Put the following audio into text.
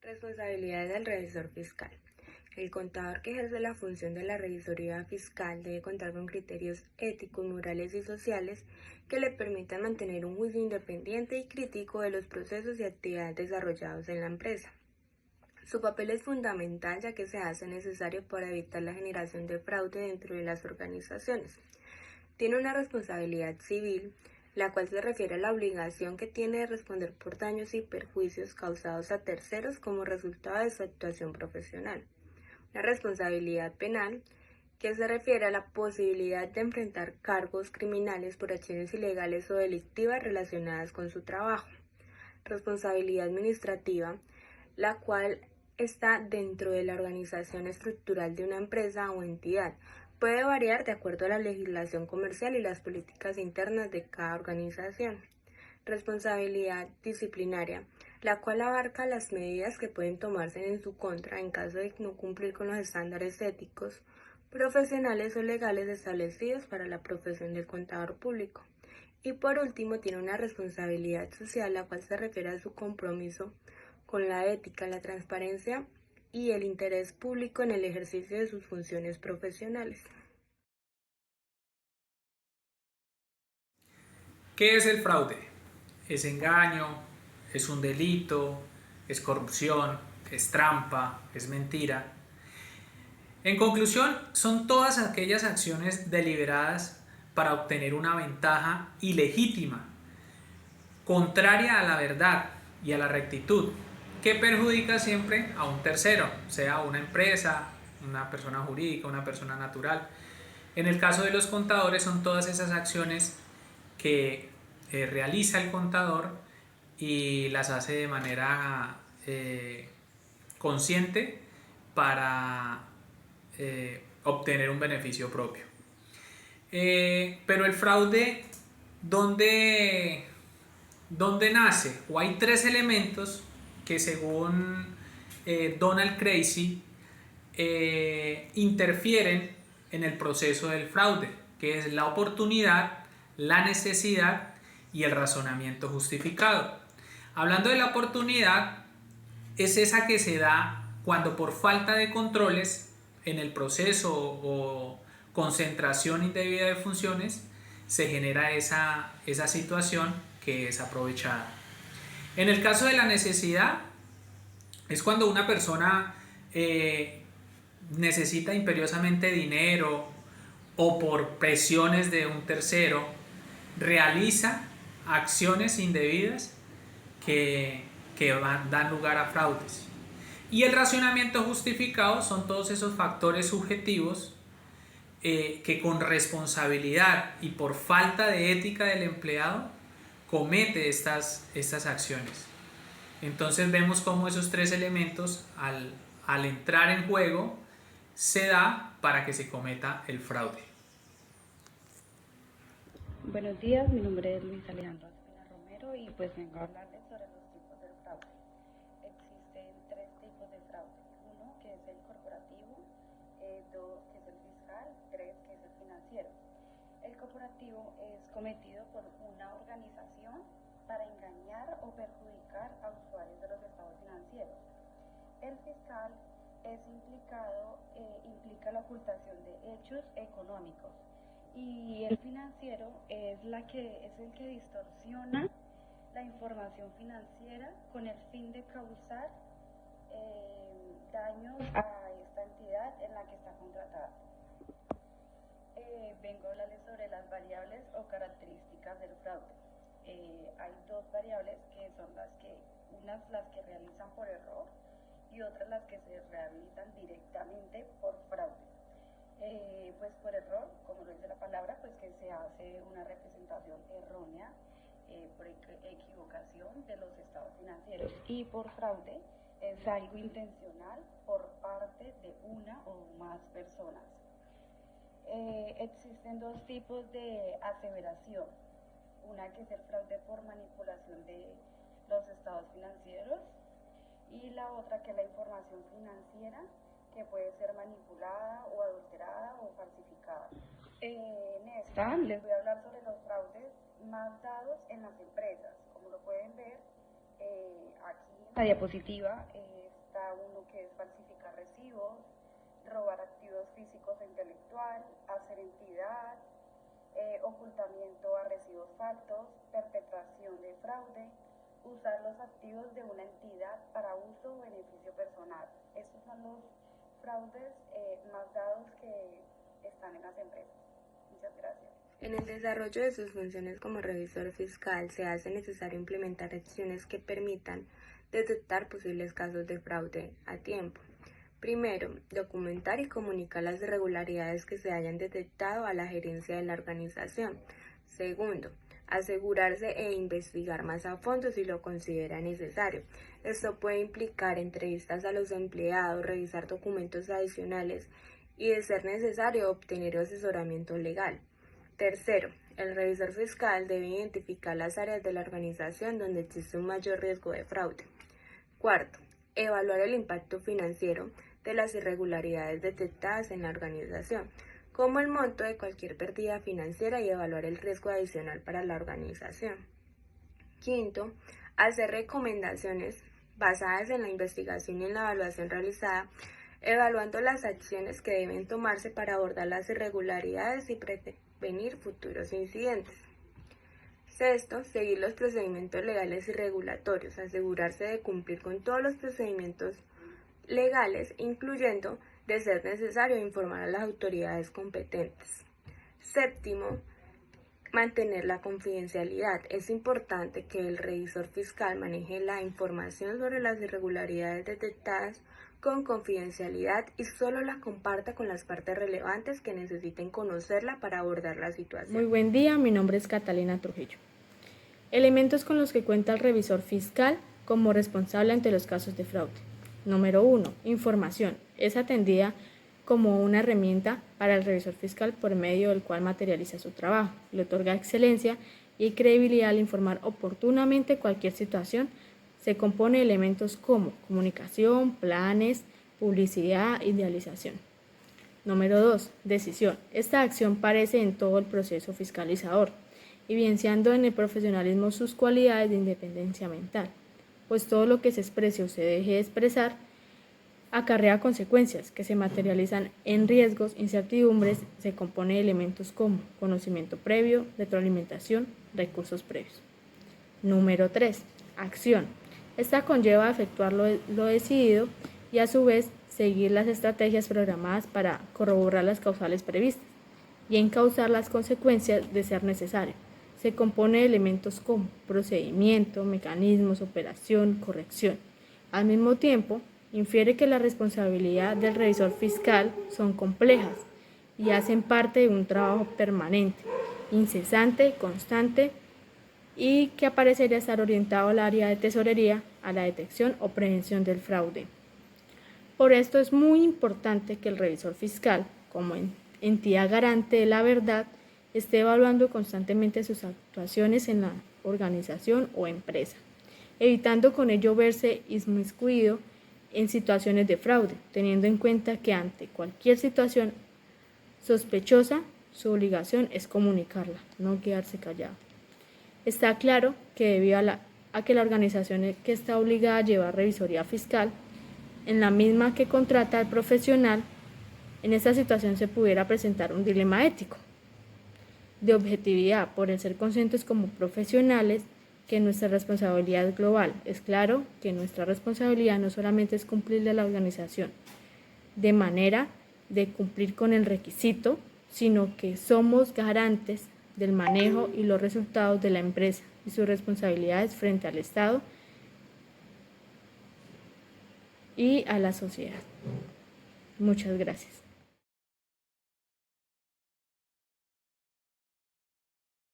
Responsabilidades del revisor fiscal. El contador que ejerce la función de la revisoría fiscal debe contar con criterios éticos, morales y sociales que le permitan mantener un juicio independiente y crítico de los procesos y actividades desarrollados en la empresa. Su papel es fundamental ya que se hace necesario para evitar la generación de fraude dentro de las organizaciones. Tiene una responsabilidad civil, la cual se refiere a la obligación que tiene de responder por daños y perjuicios causados a terceros como resultado de su actuación profesional. La responsabilidad penal, que se refiere a la posibilidad de enfrentar cargos criminales por acciones ilegales o delictivas relacionadas con su trabajo. Responsabilidad administrativa, la cual está dentro de la organización estructural de una empresa o entidad. Puede variar de acuerdo a la legislación comercial y las políticas internas de cada organización. Responsabilidad disciplinaria, la cual abarca las medidas que pueden tomarse en su contra en caso de no cumplir con los estándares éticos, profesionales o legales establecidos para la profesión del contador público. Y por último, tiene una responsabilidad social, la cual se refiere a su compromiso con la ética, la transparencia y el interés público en el ejercicio de sus funciones profesionales. ¿Qué es el fraude? ¿Es engaño? ¿Es un delito? ¿Es corrupción? ¿Es trampa? ¿Es mentira? En conclusión, son todas aquellas acciones deliberadas para obtener una ventaja ilegítima, contraria a la verdad y a la rectitud, que perjudica siempre a un tercero, sea una empresa, una persona jurídica, una persona natural. En el caso de los contadores son todas esas acciones que realiza el contador y las hace de manera consciente para obtener un beneficio propio. Pero el fraude, ¿dónde nace? O hay tres elementos que según Donald Creasy interfieren en el proceso del fraude, que es la oportunidad, la necesidad y el razonamiento justificado. Hablando de la oportunidad, es esa que se da cuando por falta de controles en el proceso o concentración indebida de funciones se genera esa situación que es aprovechada. En el caso de la necesidad, es cuando una persona necesita imperiosamente dinero o por presiones de un tercero realiza acciones indebidas que dan lugar a fraudes. Y el racionamiento justificado son todos esos factores subjetivos que con responsabilidad y por falta de ética del empleado comete estas acciones. Entonces vemos cómo esos tres elementos al entrar en juego se da para que se cometa el fraude. Buenos días, mi nombre es Luis Alejandro Espina Romero y pues vengo a hablarles sobre los tipos del fraude. Existen tres tipos de fraude. Uno, que es el corporativo, dos, que es el fiscal, tres, que es el financiero. El corporativo es cometido por una organización para engañar o perjudicar a usuarios de los estados financieros. El fiscal implica la ocultación de hechos económicos y el financiero es el que distorsiona la información financiera con el fin de causar daños a esta entidad en la que está contratada. Vengo a hablarles sobre las variables o características del fraude. Hay dos variables que son unas las que realizan por error y otras las que se realizan directamente por fraude. Pues por error, como lo dice la palabra, pues que se hace una representación errónea por equivocación de los estados financieros, y por fraude es algo intencional por parte de una o más personas. Existen dos tipos de aseveración, una que es el fraude por manipulación de los estados financieros y la otra que es la información financiera que puede ser manipulada o adulterada o falsificada. En esta les voy a hablar sobre los fraudes más dados en las empresas. Como lo pueden ver aquí en la diapositiva, robar activos físicos e intelectual, hacer entidad, ocultamiento a recibos falsos, perpetración de fraude, usar los activos de una entidad para uso o beneficio personal. Estos son los fraudes más dados que están en las empresas. Muchas gracias. En el desarrollo de sus funciones como revisor fiscal se hace necesario implementar acciones que permitan detectar posibles casos de fraude a tiempo. Primero, documentar y comunicar las irregularidades que se hayan detectado a la gerencia de la organización. Segundo, asegurarse e investigar más a fondo si lo considera necesario. Esto puede implicar entrevistas a los empleados, revisar documentos adicionales y, de ser necesario, obtener asesoramiento legal. Tercero, el revisor fiscal debe identificar las áreas de la organización donde existe un mayor riesgo de fraude. Cuarto, evaluar el impacto financiero de las irregularidades detectadas en la organización, como el monto de cualquier pérdida financiera, y evaluar el riesgo adicional para la organización. Quinto, hacer recomendaciones basadas en la investigación y en la evaluación realizada, evaluando las acciones que deben tomarse para abordar las irregularidades y prevenir futuros incidentes. Sexto, seguir los procedimientos legales y regulatorios, asegurarse de cumplir con todos los procedimientos legales, incluyendo, de ser necesario, informar a las autoridades competentes. Séptimo, mantener la confidencialidad. Es importante que el revisor fiscal maneje la información sobre las irregularidades detectadas con confidencialidad y solo la comparta con las partes relevantes que necesiten conocerla para abordar la situación. Muy buen día, mi nombre es Catalina Trujillo. Elementos con los que cuenta el revisor fiscal como responsable ante los casos de fraude. Número 1. Información. Es atendida como una herramienta para el revisor fiscal por medio del cual materializa su trabajo. Le otorga excelencia y credibilidad al informar oportunamente cualquier situación. Se compone de elementos como comunicación, planes, publicidad, idealización. Número 2. Decisión. Esta acción aparece en todo el proceso fiscalizador, evidenciando en el profesionalismo sus cualidades de independencia mental, pues todo lo que se exprese o se deje de expresar acarrea consecuencias que se materializan en riesgos, incertidumbres. Se compone de elementos como conocimiento previo, retroalimentación, recursos previos. Número 3. Acción. Esta conlleva efectuar lo decidido y a su vez seguir las estrategias programadas para corroborar las causales previstas y encauzar las consecuencias de ser necesario. Se compone de elementos como procedimiento, mecanismos, operación, corrección. Al mismo tiempo, infiere que la responsabilidad del revisor fiscal son complejas y hacen parte de un trabajo permanente, incesante, constante, y que parecería estar orientado al área de tesorería, a la detección o prevención del fraude. Por esto es muy importante que el revisor fiscal, como entidad garante de la verdad, esté evaluando constantemente sus actuaciones en la organización o empresa, evitando con ello verse inmiscuido en situaciones de fraude, teniendo en cuenta que ante cualquier situación sospechosa, su obligación es comunicarla, no quedarse callado. Está claro que debido a que la organización que está obligada a llevar revisoría fiscal, en la misma que contrata al profesional, en esta situación se pudiera presentar un dilema ético de objetividad por el ser conscientes como profesionales que nuestra responsabilidad es global. Es claro que nuestra responsabilidad no solamente es cumplirle a la organización de manera de cumplir con el requisito, sino que somos garantes del manejo y los resultados de la empresa y sus responsabilidades frente al Estado y a la sociedad. Muchas gracias.